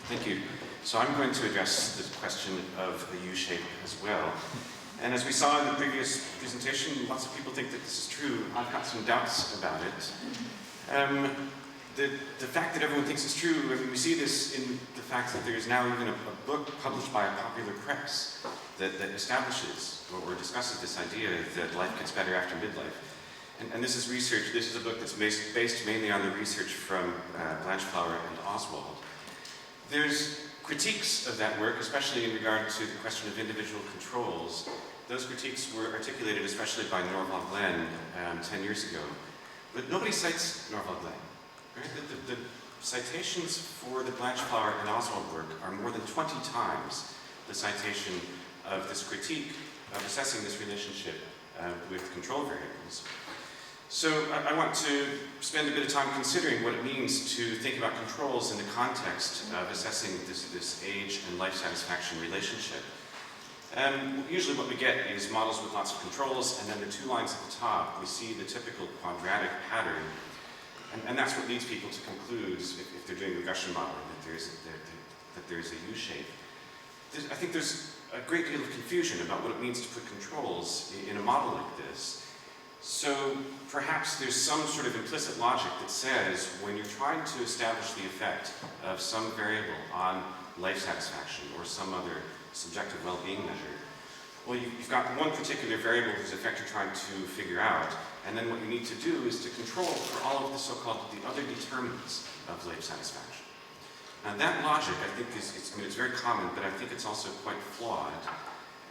Thank you. So I'm going to address the question of the U-shape as well. And as we saw in the previous presentation, lots of people think that this is true. I've got some doubts about it. The fact that everyone thinks it's true, I mean, we see this in the fact that there's now even a book published by a popular press that establishes or discusses this idea that life gets better after midlife. And this is research, this is a book that's based mainly on the research from Blanchflower and Oswald. There's critiques of that work, especially in regard to the question of individual controls. Those critiques were articulated especially by Norval Glenn 10 years ago. But nobody cites Norval Glenn. Right? The citations for the Blanchflower and Oswald work are more than 20 times the citation of this critique of assessing this relationship with control variables. So I want to spend a bit of time considering what it means to think about controls in the context of assessing this age and life satisfaction relationship. Usually what we get is models with lots of controls, and then the two lines at the top, we see the typical quadratic pattern. And that's what leads people to conclude, if they're doing regression modeling, that there's a U-shape. I think there's a great deal of confusion about what it means to put controls in a model like this. So perhaps there's some sort of implicit logic that says when you're trying to establish the effect of some variable on life satisfaction or some other subjective well-being measure, well, you've got one particular variable whose effect you're trying to figure out, and then what you need to do is to control for all of the so-called the other determinants of life satisfaction. Now that logic, I think, it's very common, but I think it's also quite flawed.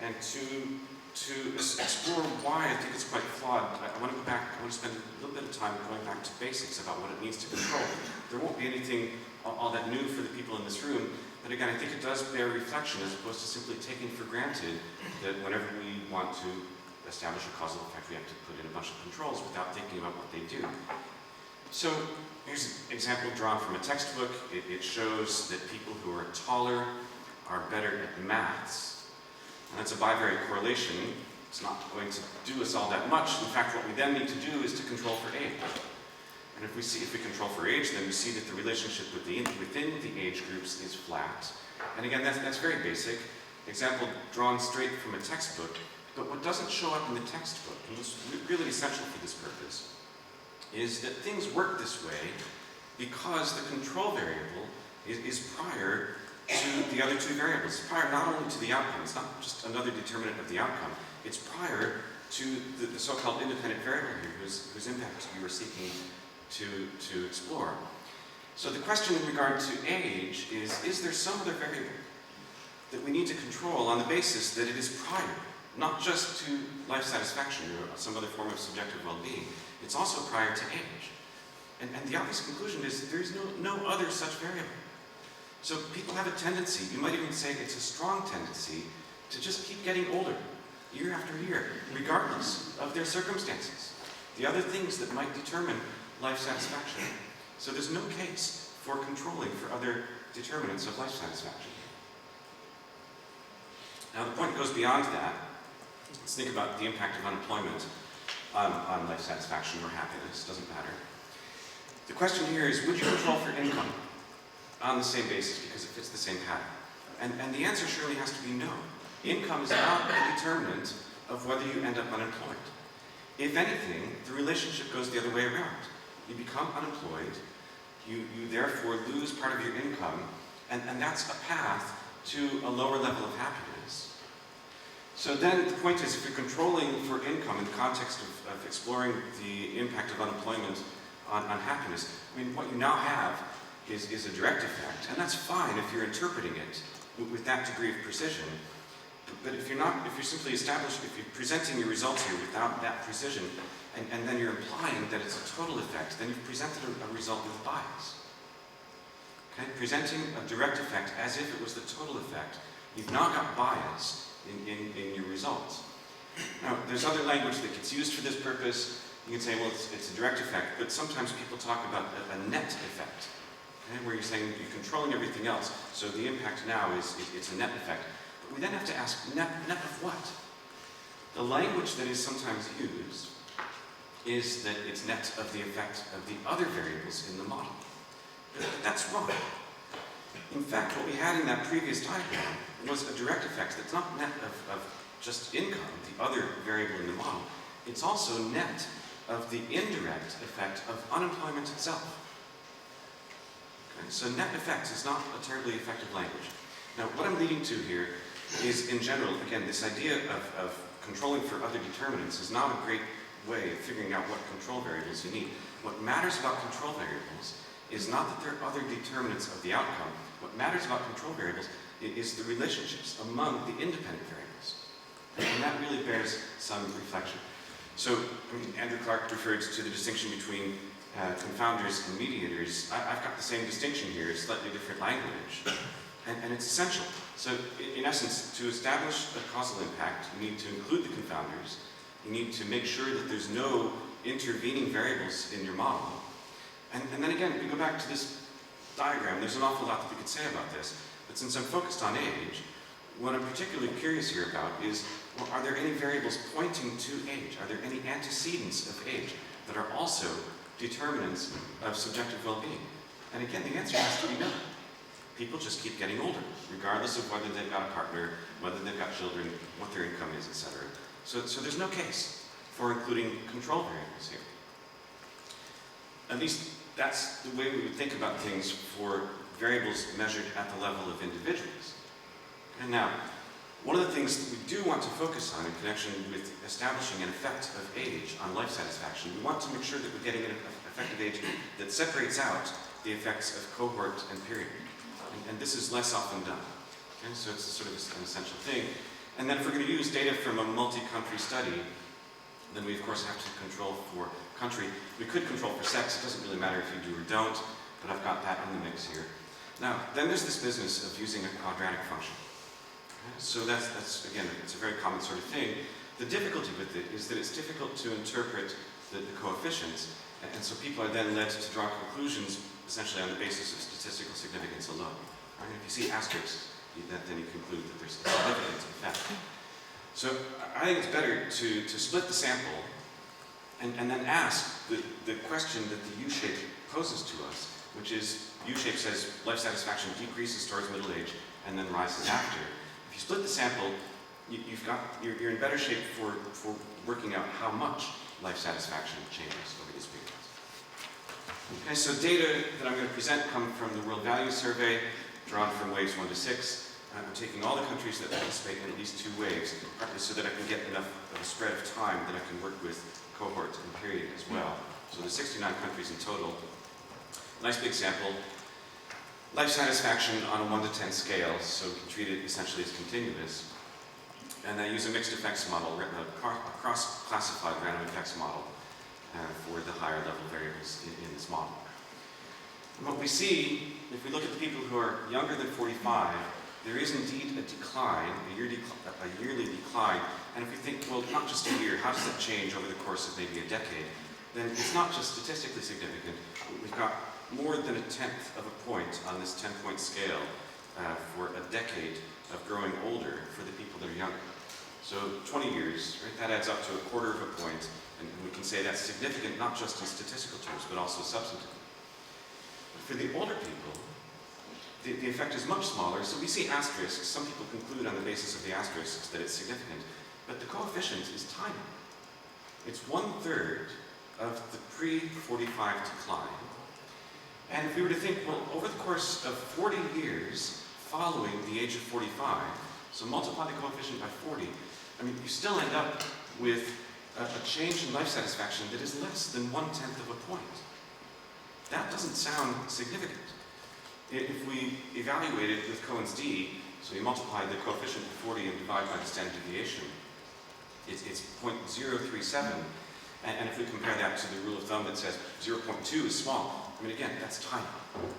And to explore why I think it's quite flawed, I want to go back, I want to spend a little bit of time going back to basics about what it means to control. There won't be anything all that new for the people in this room, but again, I think it does bear reflection as opposed to simply taking for granted that whenever we want to establish a causal effect, we have to put in a bunch of controls without thinking about what they do. So here's an example drawn from a textbook. It shows that people who are taller are better at maths. And that's a bivariate correlation. It's not going to do us all that much. In fact, what we then need to do is to control for age. And if we control for age, then we see that the relationship within the age groups is flat. And again, that's very basic. Example drawn straight from a textbook. But what doesn't show up in the textbook, and what's really essential for this purpose, is that things work this way because the control variable is prior to the other two variables. It's prior not only to the outcome, it's not just another determinant of the outcome, it's prior to the so-called independent variable here, whose impact you were seeking to explore. So the question in regard to age is there some other variable that we need to control on the basis that it is prior, not just to life satisfaction or some other form of subjective well-being, it's also prior to age. And the obvious conclusion is there's no other such variable. So people have a tendency, you might even say it's a strong tendency, to just keep getting older, year after year, regardless of their circumstances. The other things that might determine life satisfaction. So there's no case for controlling for other determinants of life satisfaction. Now the point goes beyond that. Let's think about the impact of unemployment on life satisfaction or happiness, doesn't matter. The question here is, would you control for income on the same basis because it fits the same pattern? And the answer surely has to be no. Income is not a determinant of whether you end up unemployed. If anything, the relationship goes the other way around. You become unemployed, you therefore lose part of your income, and that's a path to a lower level of happiness. So then the point is, if you're controlling for income in the context of exploring the impact of unemployment on happiness, I mean, what you now have is a direct effect, and that's fine if you're interpreting it with that degree of precision. But if you're presenting your results here without that precision, and then you're implying that it's a total effect, then you've presented a result with bias. Okay? Presenting a direct effect as if it was the total effect, you've now got bias in your results. Now, there's other language that gets used for this purpose. You can say, well, it's a direct effect, but sometimes people talk about a net effect, okay? Where you're saying you're controlling everything else, so the impact now it's a net effect. But we then have to ask, net of what? The language that is sometimes used is that it's net of the effect of the other variables in the model. But that's wrong. In fact, what we had in that previous diagram was a direct effect that's not net of just income, the other variable in the model. It's also net of the indirect effect of unemployment itself. Okay? So net effects is not a terribly effective language. Now, what I'm leading to here is, in general, again, this idea of controlling for other determinants is not a great way of figuring out what control variables you need. What matters about control variables is not that there are other determinants of the outcome. What matters about control variables is the relationships among the independent variables. And that really bears some reflection. So, Andrew Clark referred to the distinction between confounders and mediators. I've got the same distinction here, slightly different language, and it's essential. So, in essence, to establish a causal impact, you need to include the confounders. You need to make sure that there's no intervening variables in your model. And then again, if we go back to this diagram, there's an awful lot that we could say about this. But since I'm focused on age, what I'm particularly curious here about is, well, are there any variables pointing to age? Are there any antecedents of age that are also determinants of subjective well-being? And again, the answer has to be no. People just keep getting older, regardless of whether they've got a partner, whether they've got children, what their income is, etc. So there's no case for including control variables here. At least that's the way we would think about things for variables measured at the level of individuals. And now, one of the things that we do want to focus on in connection with establishing an effect of age on life satisfaction, we want to make sure that we're getting an effective age that separates out the effects of cohort and period. And this is less often done. Okay? So it's sort of an essential thing. And then if we're going to use data from a multi-country study, then we of course have to control for country. We could control for sex. It doesn't really matter if you do or don't, but I've got that in the mix here. Now, then there's this business of using a quadratic function. Okay? So that's again, it's a very common sort of thing. The difficulty with it is that it's difficult to interpret the coefficients, and so people are then led to draw conclusions essentially on the basis of statistical significance alone. Right? If you see asterisks, then you conclude that there's a significant effect. So I think it's better to split the sample and then ask the question that the U-shape poses to us, which is U-shape says life satisfaction decreases towards middle age and then rises after. If you split the sample, you're in better shape for working out how much life satisfaction changes over these periods. Okay, so data that I'm going to present come from the World Value Survey, drawn from waves 1 to 6. I'm taking all the countries that participate in at least 2 waves, partly so that I can get enough of a spread of time that I can work with cohort and period as well. So there's 69 countries in total. Nice big sample. Life satisfaction on a 1 to 10 scale, so we can treat it essentially as continuous. And I use a mixed effects model, a cross-classified random effects model for the higher level variables in this model. And what we see, if we look at the people who are younger than 45, there is indeed a decline, a yearly decline. And if we think, well, not just a year, how does that change over the course of maybe a decade? Then it's not just statistically significant. We've got more than 1/10 of a point on this 10-point scale for a decade of growing older for the people that are younger. So 20 years, right, that adds up to 1/4 of a point, and we can say that's significant not just in statistical terms, but also substantively. But for the older people, the effect is much smaller, so we see asterisks. Some people conclude on the basis of the asterisks that it's significant, but the coefficient is tiny. It's 1/3 of the pre-45 decline. And if we were to think, well, over the course of 40 years following the age of 45, so multiply the coefficient by 40, I mean, you still end up with a change in life satisfaction that is less than 1/10 of a point. That doesn't sound significant. If we evaluate it with Cohen's d, so we multiply the coefficient by 40 and divide by the standard deviation, it's 0.037. And if we compare that to the rule of thumb that says 0.2 is small, I mean, again, that's tiny.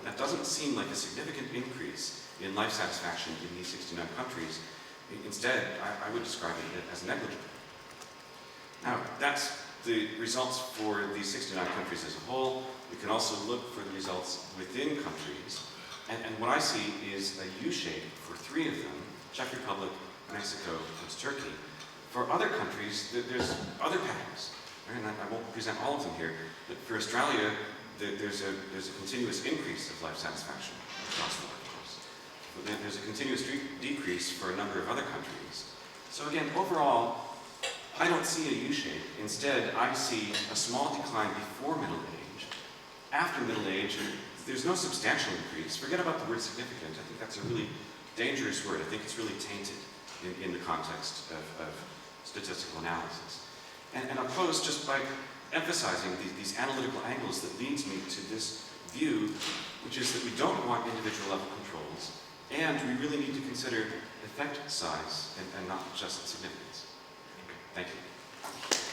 That doesn't seem like a significant increase in life satisfaction in these 69 countries. Instead, I would describe it as negligible. Now, that's the results for these 69 countries as a whole. We can also look for the results within countries. And what I see is a U-shape for 3 of them, Czech Republic, Mexico, and Turkey. For other countries, there's other patterns. Right? And I won't present all of them here, but for Australia, there's a continuous increase of life satisfaction across the board, of course. there's a continuous decrease for a number of other countries. So again, overall, I don't see a U-shape. Instead, I see a small decline before middle age. After middle age, there's no substantial increase. Forget about the word significant. I think that's a really dangerous word. I think it's really tainted in the context of statistical analysis. And I'll close just by emphasizing these analytical angles that leads me to this view, which is that we don't want individual level controls, and we really need to consider effect size and not just significance. Okay, thank you.